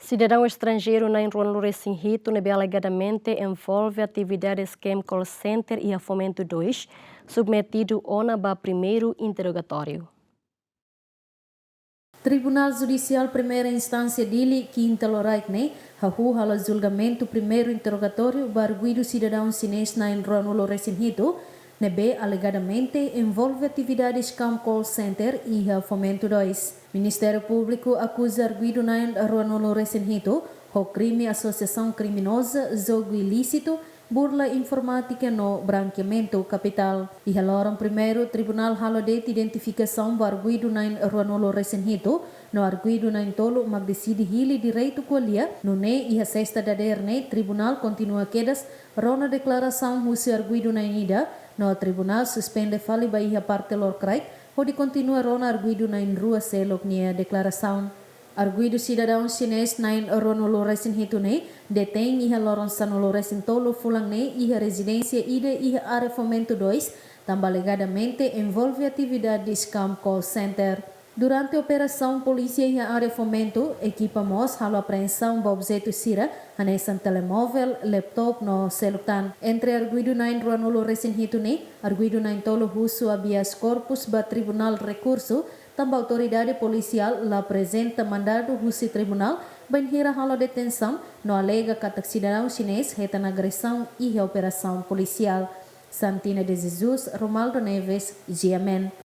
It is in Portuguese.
Cidadão estrangeiro na enrolo recém-rito alegadamente envolve atividade esquema call center e a Fomento 2, submetido ao primeiro interrogatório. Tribunal Judicial Primeira Instância Dili, Quinta Loraikne, halo julgamento primeiro interrogatório barguido cidadão chinês na enrolo recém-rito, nebe alegadamente envolve atividades scam call center e a Fomento 2. Ministério Público acusa arguido na enrolo recém-rito o crime associação criminosa, jogo ilícito, burla informática no branqueamento capital. E haloram primeiro tribunal halo de identificação do arguido na enrolo recém-rito, no arguido na tolo magdecide hili direito colia, no ne e a sexta daderne tribunal continua quedas, rona declaração husi arguido na ida, no tribunal suspende fali ba iha parte lorcrai, onde continua rona arguido na rua selok nia declaração. Arguido cidadão chinês na rono recém-rito ne, detém iha loron sanolo recém-tolo fulang ne iha residência ida iha área Fomento 2, tambalegadamente envolve atividade de scam call center. Durante a operação polícia e a área Fomento, equipamos halo apreensão do objeto sira, anesan telemóvel, laptop no celular. Entre arguido na enrolo recém-rito ne, arguido na tolo russo habeas corpus ba tribunal recurso, também a autoridade policial lá apresenta mandado russo tribunal, bem halo detenção, no alega katak cidadão chinês reta na agressão e a operação policial. Santina de Jesus, Romaldo Neves, GMN.